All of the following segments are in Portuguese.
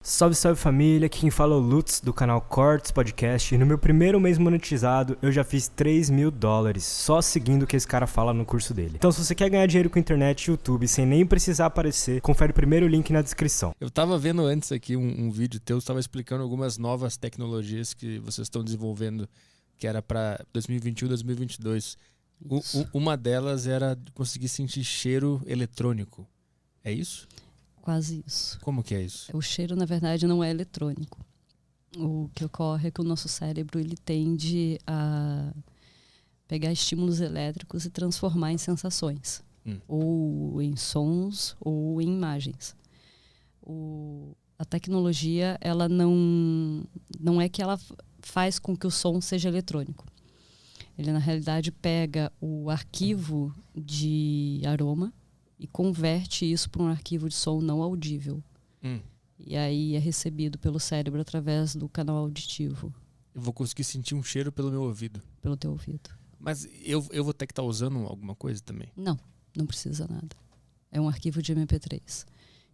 Salve, salve família, aqui quem fala é o Lutz do canal Cortes Podcast e no meu primeiro mês monetizado eu já fiz $3.000 só seguindo o que esse cara fala no curso dele. Então se você quer ganhar dinheiro com internet e YouTube sem nem precisar aparecer, confere o primeiro link na descrição. Eu tava vendo antes aqui um vídeo teu, você tava explicando algumas novas tecnologias que vocês estão desenvolvendo, que era para 2021 e 2022. Uma delas era conseguir sentir cheiro eletrônico. É isso? Quase isso. Como que é isso? O cheiro, na verdade, não é eletrônico. O que ocorre é que o nosso cérebro ele tende a pegar estímulos elétricos e transformar em sensações. Ou em sons, ou em imagens. A tecnologia, ela não é que ela faz com que o som seja eletrônico. Ele, na realidade, pega o arquivo de aroma e converte isso para um arquivo de som não audível. E aí é recebido pelo cérebro através do canal auditivo. Eu vou conseguir sentir um cheiro pelo meu ouvido. Pelo teu ouvido. Mas eu vou ter que estar usando alguma coisa também? Não precisa nada. É um arquivo de MP3.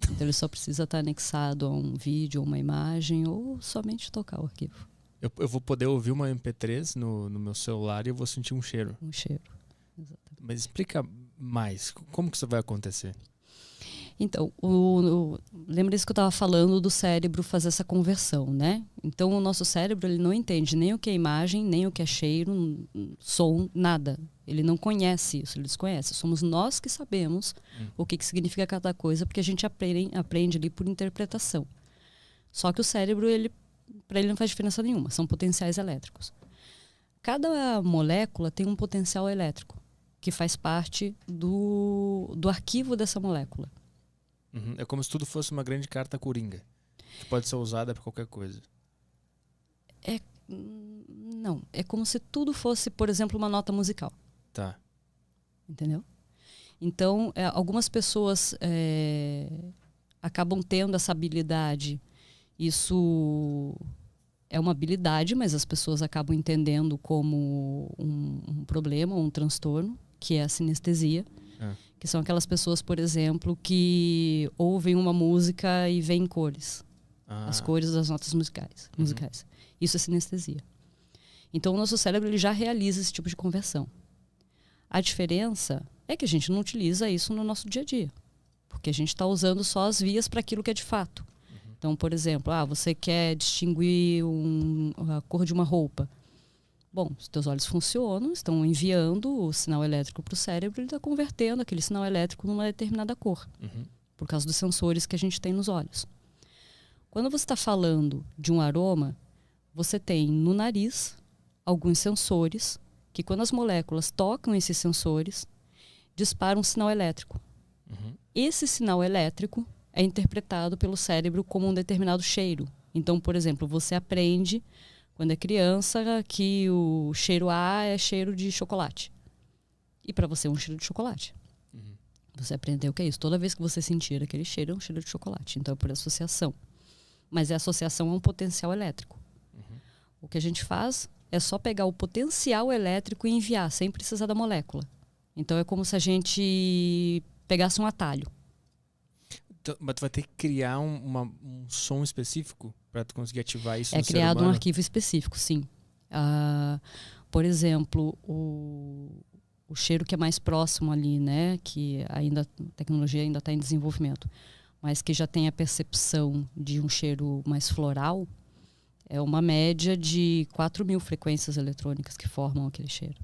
Então ele só precisa estar anexado a um vídeo ou uma imagem ou somente tocar o arquivo. Eu vou poder ouvir uma MP3 no meu celular e eu vou sentir um cheiro. Um cheiro, exatamente. Mas explica mais, como que isso vai acontecer? Então, lembra isso que eu estava falando do cérebro fazer essa conversão, né? Então, o nosso cérebro ele não entende nem o que é imagem, nem o que é cheiro, som, nada. Ele não conhece isso, ele desconhece. Somos nós que sabemos o que significa cada coisa, porque a gente aprende ali por interpretação. Só que o cérebro, para ele não faz diferença nenhuma, são potenciais elétricos. Cada molécula tem um potencial elétrico, que faz parte do arquivo dessa molécula. É como se tudo fosse uma grande carta coringa, que pode ser usada para qualquer coisa. Não, é como se tudo fosse, por exemplo, uma nota musical. Tá. Entendeu? Então, algumas pessoas acabam tendo essa habilidade. Isso é uma habilidade, mas as pessoas acabam entendendo como um problema, um transtorno, que é a sinestesia. Que são aquelas pessoas, por exemplo, que ouvem uma música e veem cores. As cores das notas musicais. Isso é sinestesia. Então, o nosso cérebro ele já realiza esse tipo de conversão. A diferença é que a gente não utiliza isso no nosso dia a dia. Porque a gente está usando só as vias para aquilo que é de fato. Então, por exemplo, você quer distinguir a cor de uma roupa. Bom, os teus olhos funcionam, estão enviando o sinal elétrico para o cérebro, ele está convertendo aquele sinal elétrico numa determinada cor, por causa dos sensores que a gente tem nos olhos. Quando você está falando de um aroma, você tem no nariz alguns sensores que, quando as moléculas tocam esses sensores, disparam um sinal elétrico. Esse sinal elétrico é interpretado pelo cérebro como um determinado cheiro. Então, por exemplo, você aprende, quando é criança, que o cheiro A é cheiro de chocolate. E para você é um cheiro de chocolate. Você aprendeu o que é isso. Toda vez que você sentir aquele cheiro, é um cheiro de chocolate. Então é por associação. Mas a associação é um potencial elétrico. O que a gente faz é só pegar o potencial elétrico e enviar, sem precisar da molécula. Então é como se a gente pegasse um atalho. Mas tu vai ter que criar um som específico para tu conseguir ativar isso no ser criado humano? um arquivo específico, sim. Por exemplo, o cheiro que é mais próximo ali, né, que a tecnologia ainda está em desenvolvimento, mas que já tem a percepção de um cheiro mais floral, é uma média de 4.000 frequências eletrônicas que formam aquele cheiro.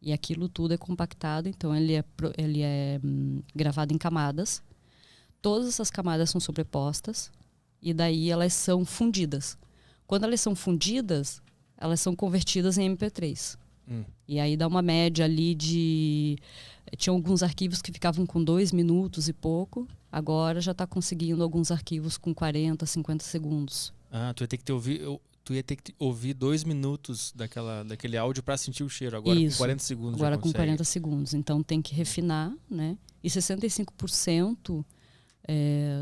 E aquilo tudo é compactado, então ele é gravado em camadas. Todas essas camadas são sobrepostas e daí elas são fundidas. Quando elas são fundidas, elas são convertidas em MP3. E aí dá uma média ali de... Tinha alguns arquivos que ficavam com 2 minutos e pouco. Agora já está conseguindo alguns arquivos com 40, 50 segundos. Tu ia ter que ouvir 2 minutos daquele áudio para sentir o cheiro. Agora Isso. Com 40 segundos Agora já com 40 segundos. Então tem que refinar, né? E 65%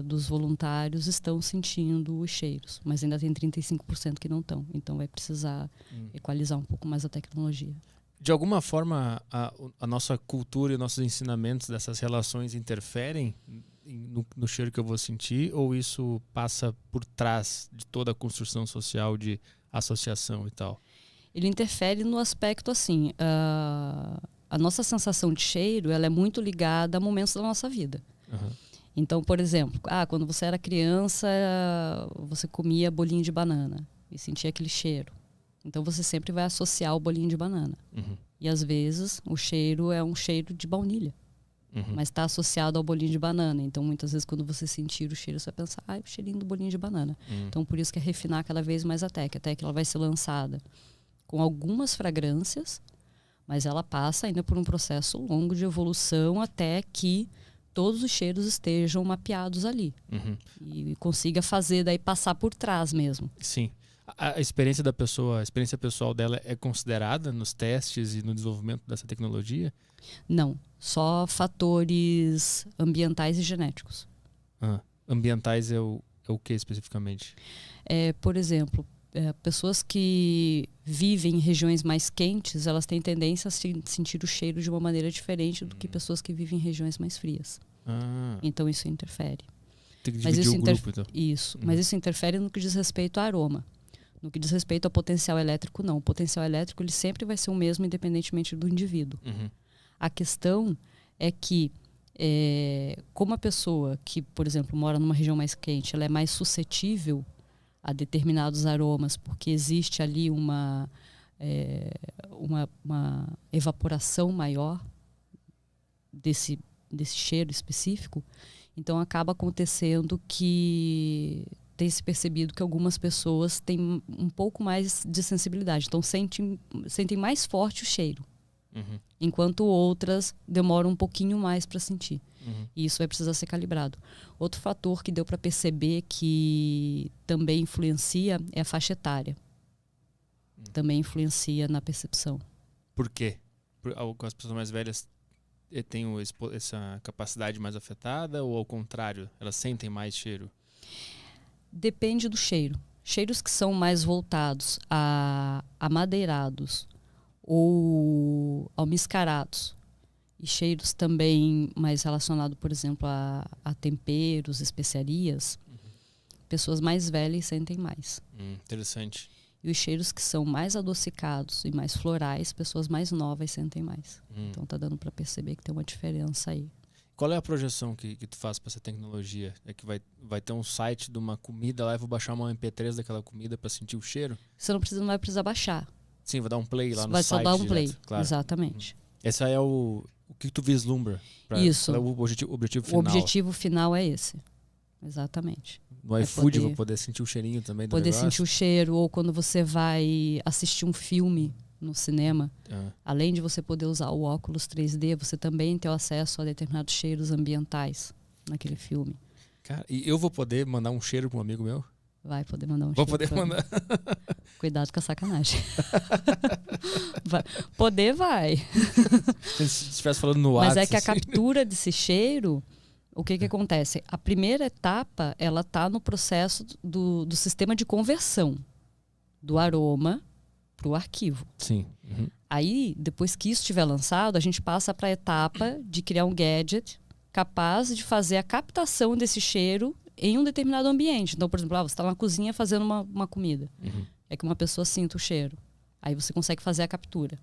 dos voluntários estão sentindo os cheiros, mas ainda tem 35% que não estão. Então vai precisar equalizar um pouco mais a tecnologia. De alguma forma, a nossa cultura e nossos ensinamentos dessas relações interferem no cheiro que eu vou sentir, ou isso passa por trás de toda a construção social de associação e tal? Ele interfere no aspecto assim, a nossa sensação de cheiro, ela é muito ligada a momentos da nossa vida. Uhum. Então, por exemplo, quando você era criança, você comia bolinho de banana e sentia aquele cheiro. Então você sempre vai associar o bolinho de banana. Uhum. E às vezes o cheiro é um cheiro de baunilha, mas está associado ao bolinho de banana. Então muitas vezes quando você sentir o cheiro, você vai pensar, o cheirinho do bolinho de banana. Então por isso que é refinar cada vez mais a técnica ela vai ser lançada com algumas fragrâncias, mas ela passa ainda por um processo longo de evolução até que todos os cheiros estejam mapeados ali. E consiga fazer daí passar por trás mesmo. Sim. A experiência da pessoa, a experiência pessoal dela é considerada nos testes e no desenvolvimento dessa tecnologia? Não, só fatores ambientais e genéticos. Ambientais é o que especificamente? Por exemplo, pessoas que vivem em regiões mais quentes, elas têm tendência a sentir o cheiro de uma maneira diferente do que pessoas que vivem em regiões mais frias. Então isso interfere. Tem que dividir o grupo, então. Isso, mas isso interfere no que diz respeito ao aroma. No que diz respeito ao potencial elétrico, não. O potencial elétrico ele sempre vai ser o mesmo, independentemente do indivíduo. A questão é que, como a pessoa que, por exemplo, mora numa região mais quente, ela é mais suscetível a determinados aromas, porque existe ali uma evaporação maior desse cheiro específico, então acaba acontecendo que tem se percebido que algumas pessoas têm um pouco mais de sensibilidade, então sentem mais forte o cheiro, enquanto outras demoram um pouquinho mais para sentir. E isso vai precisar ser calibrado. Outro fator que deu para perceber que também influencia é a faixa etária. Também influencia na percepção. Por quê? As pessoas mais velhas têm essa capacidade mais afetada, ou ao contrário, elas sentem mais cheiro? Depende do cheiro. Cheiros que são mais voltados a amadeirados ou almiscarados, e cheiros também mais relacionados, por exemplo, a temperos, especiarias, pessoas mais velhas sentem mais. Interessante. E os cheiros que são mais adocicados e mais florais, pessoas mais novas sentem mais. Então tá dando para perceber que tem uma diferença aí. Qual é a projeção que tu faz para essa tecnologia? É que vai ter um site de uma comida lá e vou baixar uma MP3 daquela comida para sentir o cheiro? Você não vai precisar baixar. Sim, vou dar um play lá no vai site. Vai só dar um play, claro. Exatamente. Esse é o que tu vislumbra? Isso. Qual é o objetivo final? O objetivo final é esse. Exatamente. No iFood, vou poder sentir o cheirinho também do poder negócio? Sentir o cheiro, ou quando você vai assistir um filme no cinema, além de você poder usar o óculos 3D, você também tem acesso a determinados cheiros ambientais naquele filme. Cara, e eu vou poder mandar um cheiro para um amigo meu? Vai poder mandar um Vou cheiro. Vou poder mandar. Cuidado com a sacanagem. Poder vai. Se estivesse falando no WhatsApp. Mas é que a captura desse cheiro, o que acontece? A primeira etapa, ela está no processo do sistema de conversão do aroma para o arquivo. Sim. Aí, depois que isso estiver lançado, a gente passa para a etapa de criar um gadget capaz de fazer a captação desse cheiro em um determinado ambiente. Então, por exemplo, você está na cozinha fazendo uma comida. É que uma pessoa sinta o cheiro. Aí você consegue fazer a captura.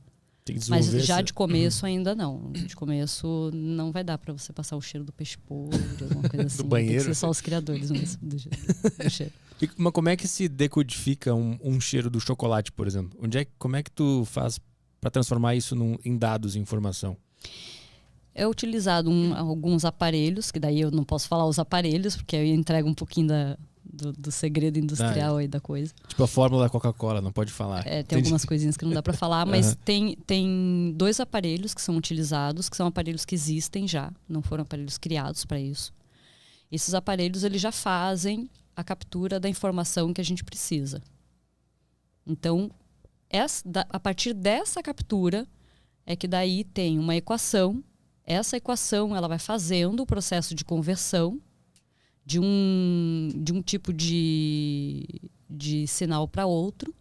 Mas já de começo ainda não. De começo não vai dar para você passar o cheiro do peixe podre, alguma coisa assim. Do banheiro. Tem que ser só os criadores mesmo do cheiro. Mas como é que se decodifica um cheiro do chocolate, por exemplo? Como é que tu faz para transformar isso em dados e informação? É utilizado alguns aparelhos, que daí eu não posso falar os aparelhos, porque eu entrego um pouquinho do segredo industrial aí da coisa. Tipo a fórmula da Coca-Cola, não pode falar. Tem algumas coisinhas que não dá para falar, mas tem 2 aparelhos que são utilizados, que são aparelhos que existem já, não foram aparelhos criados para isso. Esses aparelhos eles já fazem a captura da informação que a gente precisa. Então, a partir dessa captura é que daí tem uma equação. Essa equação ela vai fazendo o processo de conversão de um tipo de sinal para outro.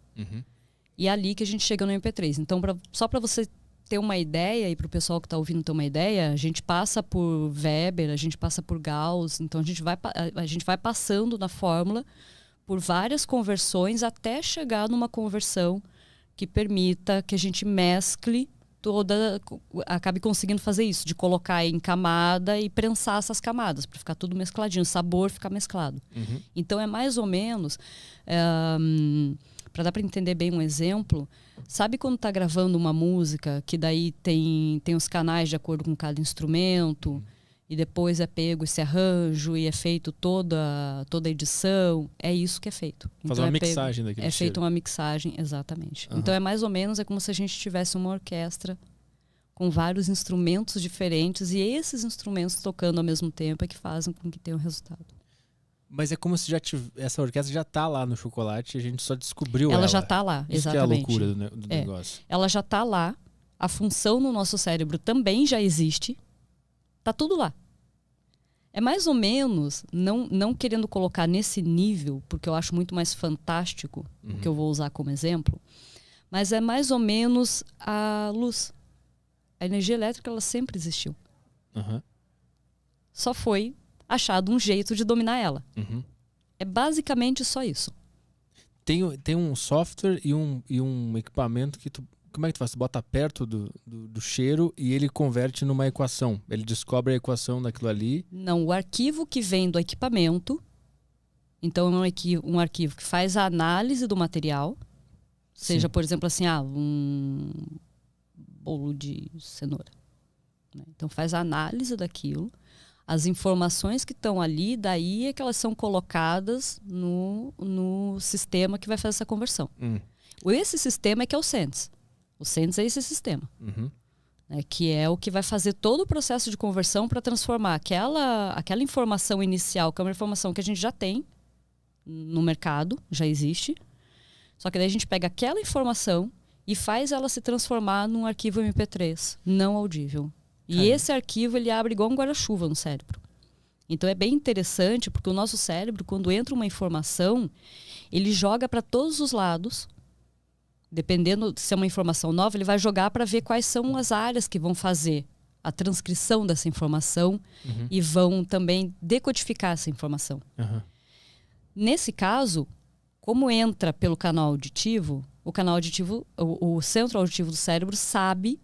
E é ali que a gente chega no MP3. Então, só para você ter uma ideia, e para o pessoal que está ouvindo ter uma ideia, a gente passa por Weber, a gente passa por Gauss, então a gente vai passando na fórmula por várias conversões até chegar numa conversão que permita que a gente mescle acabe conseguindo fazer isso, de colocar em camada e prensar essas camadas, para ficar tudo mescladinho, o sabor ficar mesclado. Uhum. Então é mais ou menos, para dar para entender bem um exemplo, sabe quando tá gravando uma música, que daí tem os canais de acordo com cada instrumento, e depois é pego esse arranjo e é feito toda a edição? É isso que é feito. Fazer então uma mixagem daquele É cheiro. feita uma mixagem, exatamente. Uhum. Então é mais ou menos como se a gente tivesse uma orquestra com vários instrumentos diferentes, e esses instrumentos tocando ao mesmo tempo é que fazem com que tenha um resultado. Mas é como se essa orquestra já tá lá no chocolate e a gente só descobriu ela. Ela já tá lá, Isso exatamente. que é a loucura do negócio. Ela já tá lá, a função no nosso cérebro também já existe, tá tudo lá. É mais ou menos, não querendo colocar nesse nível, porque eu acho muito mais fantástico o que eu vou usar como exemplo, mas é mais ou menos a luz. A energia elétrica, ela sempre existiu. Uhum. Só foi achado um jeito de dominar ela. Uhum. É basicamente só isso. Tem um software e um equipamento que como é que tu faz? Tu bota perto do cheiro e ele converte numa equação. Ele descobre a equação daquilo ali. Não, o arquivo que vem do equipamento, então é um arquivo que faz a análise do material, seja, por exemplo, assim, um bolo de cenoura. Né? Então faz a análise daquilo, as informações que estão ali, daí é que elas são colocadas no sistema que vai fazer essa conversão. Esse sistema é que é o SENS. O SENS é esse sistema. Uhum. Né, que é o que vai fazer todo o processo de conversão para transformar aquela informação inicial, que é uma informação que a gente já tem no mercado, já existe, só que daí a gente pega aquela informação e faz ela se transformar num arquivo MP3 não audível. E esse arquivo, ele abre igual um guarda-chuva no cérebro. Então é bem interessante, porque o nosso cérebro, quando entra uma informação, ele joga para todos os lados. Dependendo se é uma informação nova, ele vai jogar para ver quais são as áreas que vão fazer a transcrição dessa informação e vão também decodificar essa informação. Uhum. Nesse caso, como entra pelo canal auditivo, o centro auditivo do cérebro sabe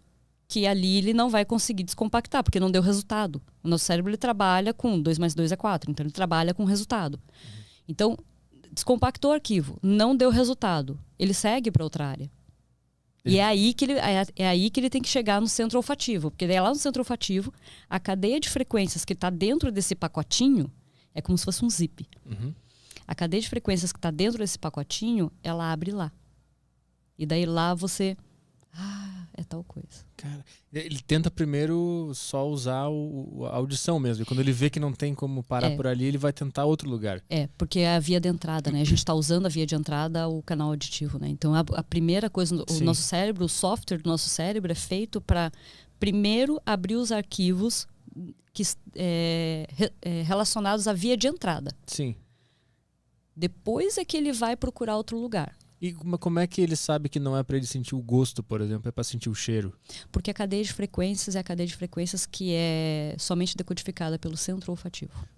que ali ele não vai conseguir descompactar, porque não deu resultado. O nosso cérebro, ele trabalha com 2 mais 2 é 4, então ele trabalha com resultado. Então, descompactou o arquivo, não deu resultado, ele segue para outra área. E é aí que ele tem que chegar no centro olfativo, porque daí lá no centro olfativo, a cadeia de frequências que está dentro desse pacotinho é como se fosse um zip. Uhum. A cadeia de frequências que está dentro desse pacotinho, ela abre lá. E daí lá você... é tal coisa. Cara, ele tenta primeiro só usar a audição mesmo. E quando ele vê que não tem como parar por ali, ele vai tentar outro lugar. Porque é a via de entrada, né? A gente está usando a via de entrada, o canal auditivo, né? Então, a primeira coisa, o nosso cérebro, o software do nosso cérebro é feito para primeiro abrir os arquivos relacionados à via de entrada. Sim. Depois é que ele vai procurar outro lugar. E como é que ele sabe que não é para ele sentir o gosto, por exemplo, é para sentir o cheiro? Porque a cadeia de frequências é a cadeia de frequências que é somente decodificada pelo centro olfativo.